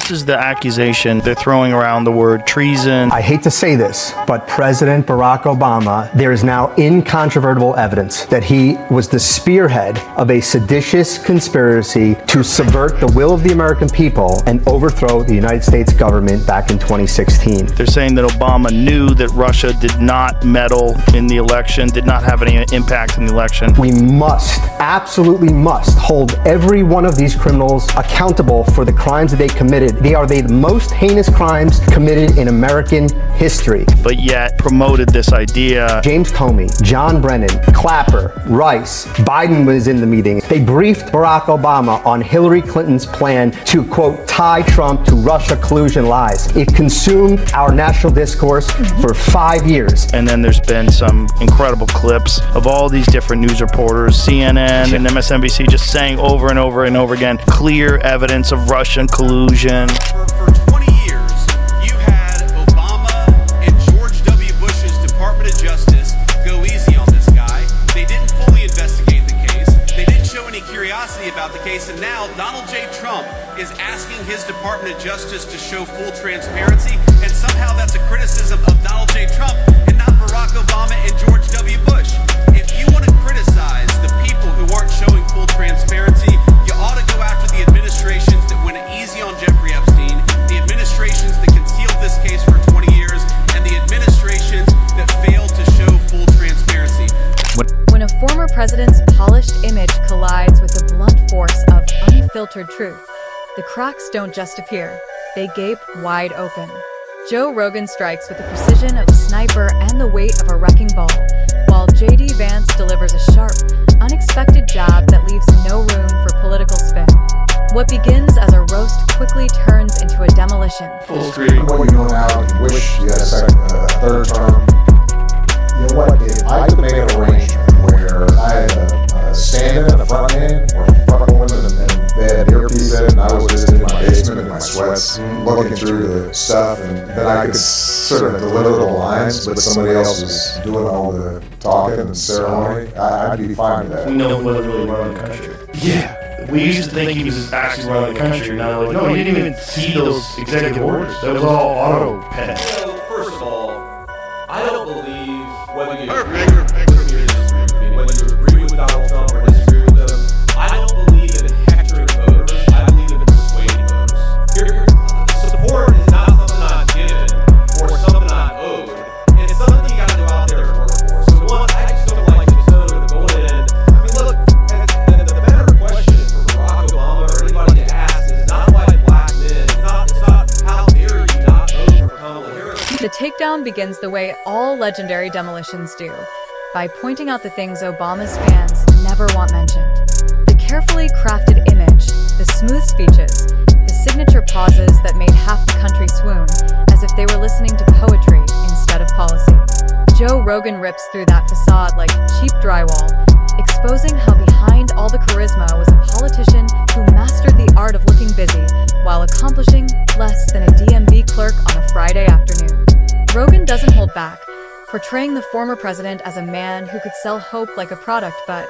This is the accusation. They're throwing around the word treason. I hate to say this, but President Barack Obama, there is now incontrovertible evidence that he was the spearhead of a seditious conspiracy to subvert the will of the American people and overthrow the United States government back in 2016. They're saying that Obama knew that Russia did not meddle in the election, did not have any impact in the election. We must, absolutely must, hold every one of these criminals accountable for the crimes that they committed. They are the most heinous crimes committed in American history. But yet promoted this idea. James Comey, John Brennan, Clapper, Rice, Biden was in the meeting. They briefed Barack Obama on Hillary Clinton's plan to, quote, tie Trump to Russia collusion lies. It consumed our national discourse for 5 years. And then there's been some incredible clips of all these different news reporters, CNN and MSNBC, just saying over and over and over again, clear evidence of Russian collusion. For 20 years, you had Obama and George W. Bush's Department of Justice go easy on this guy. They didn't fully investigate the case. They didn't show any curiosity about the case. And now Donald J. Trump is asking his Department of Justice to show full transparency. And somehow that's a criticism of Donald J. Trump and not Barack Obama and George W. Bush. If you want to criticize the people who aren't showing full transparency, you ought to go after the administrations that went easy on Jeffrey Epstein, the administrations that concealed this case for 20 years, and the administrations that failed to show full transparency. When a former president's polished image collides with the blunt force of unfiltered truth, the cracks don't just appear, they gape wide open. Joe Rogan strikes with the precision of a sniper and the weight of a wrecking ball, while JD Vance delivers a sharp, unexpected jab that leaves no room for political spin. What begins as a roast quickly turns into a demolition. Full screen. What you know now, you wish you had a third term. You know what? If I could make an arrangement where I had a stand-in at the front end, or front woman, and they had earpiece in, and I was just in my basement in my sweats, looking through the stuff, and then I could sort of deliver the lines, but somebody else was doing all the talking and ceremony, I'd be fine with that. We know he wasn't really running the country. Yeah. We used to think he was actually running the country. Now, like, no, he didn't even see those executive orders. That was all auto pen. So, first of all, I don't believe whether you agree with Donald Trump or disagree with him. I don't believe in hectoring voters. I believe in persuading voters. Support is not something I'm given or something I'm owed. It's something you got to go out there and work for. So, one, I just don't like the tone of going in. I mean, look, the better question for Barack Obama or anybody to ask is not why black men. It's not how dare you not vote for Kamala Harris. The takedown begins the way all legendary demolitions do, by pointing out the things Obama's fans never want mentioned. The carefully crafted image, the smooth speeches, the signature pauses that made half the country swoon, as if they were listening to poetry instead of policy. Joe Rogan rips through that facade like cheap drywall, exposing how behind all the charisma was a politician who mastered the art of looking busy while accomplishing less than a DMV clerk on a Friday afternoon. Rogan doesn't hold back, portraying the former president as a man who could sell hope like a product, but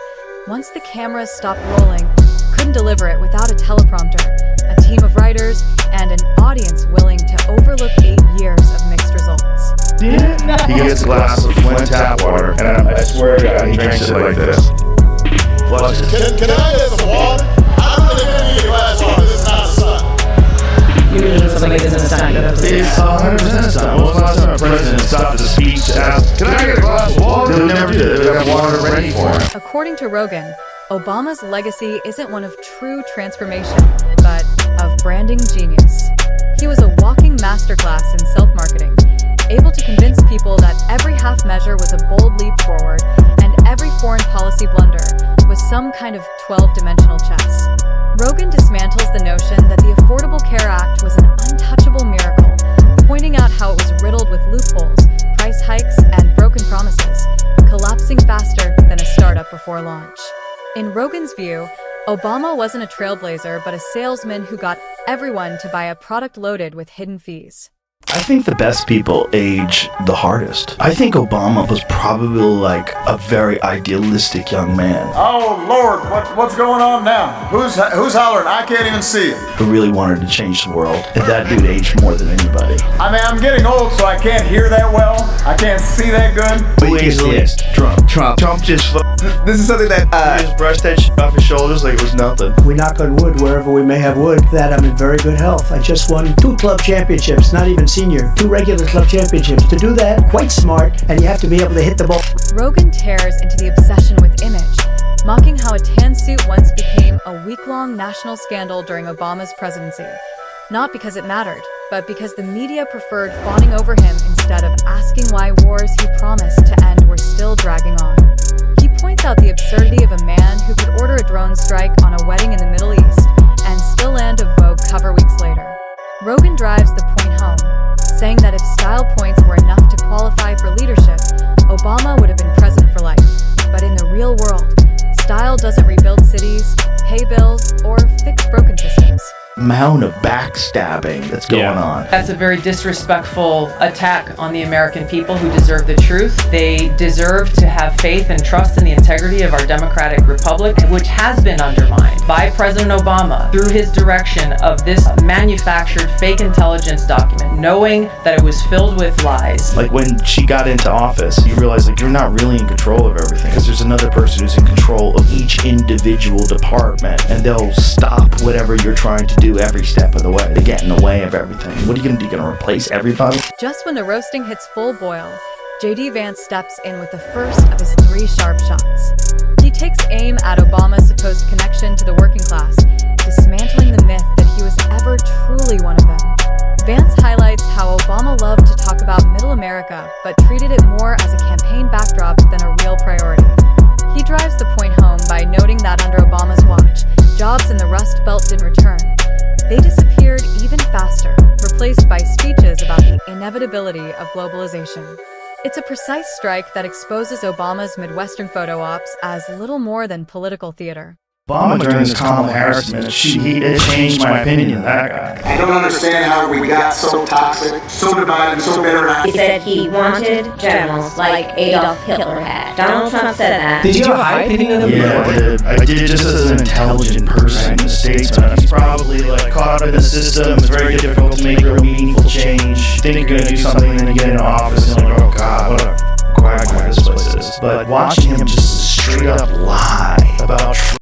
once the cameras stopped rolling, couldn't deliver it without a teleprompter, a team of writers, and an audience willing to overlook 8 years of mixed results. He gets a glass of Flint tap water, and I swear to God, he drinks it like this. Flushes. Can I get some water? I'm going to give you a glass of water. This is not a sun. Usually something like this in a time. It's 100% time. When was the last time a president stopped his speech to ask, can I get a glass of water? They'll never do that. They'll have water ready for him. According to Rogan, Obama's legacy isn't one of true transformation, but of branding genius. He was a walking masterclass in self-marketing, able to convince people that every half measure was a bold leap forward, and every foreign policy blunder was some kind of 12-dimensional chess. Rogan dismantles the notion that the Affordable Care Act was an untouchable miracle, pointing out how it was riddled with loopholes, price hikes, and broken promises, collapsing faster than a startup before launch. In Rogan's view, Obama wasn't a trailblazer but a salesman who got everyone to buy a product loaded with hidden fees. I think the best people age the hardest. I think Obama was probably like a very idealistic young man Oh Lord, what's going on now? Who's hollering? I can't even see it. who really wanted to change the world. And that dude aged more than anybody. I mean, I'm getting old, so I can't hear that well. I can't see that good. Who aged the least? Trump. Trump just This is something that just brushed that shit off his shoulders like it was nothing. We knock on wood wherever we may have wood, that I'm in very good health. I just won 2 club championships, not even senior, 2 regular club championships. To do that, quite smart, and you have to be able to hit the ball. Rogan tears into the obsession with image, mocking how a tan suit once became a week-long national scandal during Obama's presidency. Not because it mattered, but because the media preferred fawning over him instead of asking why wars he promised to end were still dragging on. He points out the absurdity of a man who could order a drone strike on a wedding in the Middle East and still land a Vogue cover weeks later. Rogan drives the point home, saying that if style points were enough to qualify for leadership, Obama would have been president for life. But in the real world, style doesn't rebuild cities, pay bills, or fix broken systems. Amount of backstabbing that's going on. That's a very disrespectful attack on the American people who deserve the truth. They deserve to have faith and trust in the integrity of our democratic republic, which has been undermined by President Obama through his direction of this manufactured fake intelligence document, knowing that it was filled with lies. Like when she got into office, you realize like you're not really in control of everything because there's another person who's in control of each individual department, and they'll stop whatever you're trying to do every step of the way. They get in the way of everything. What are you gonna do? You're gonna replace everybody? Just when the roasting hits full boil, JD Vance steps in with the first of his 3 sharp shots. He takes aim at Obama's supposed connection to the working class, dismantling the myth that he was ever truly one of them. Vance highlights how Obama loved to talk about middle America, but treated it more as a campaign backdrop than a real priority. He drives the point home by noting that under Obama's watch, jobs in the Rust Belt didn't return. They disappeared even faster, replaced by speeches about the inevitability of globalization. It's a precise strike that exposes Obama's Midwestern photo ops as little more than political theater. Obama during his Kamala Harris administration, it changed my opinion of that guy. I don't understand how we got so toxic, so divided, so bitter. He said he wanted generals like Adolf Hitler had. Donald Trump said that. Did you have a high opinion of them? Yeah, I did just as an intelligent person, a statesman. He's probably like caught up in the system. It's very difficult to make real meaningful change. Think you're gonna do something and then you get into office and you're like, oh God, what a quagmire this place is. But watching him just straight up lie about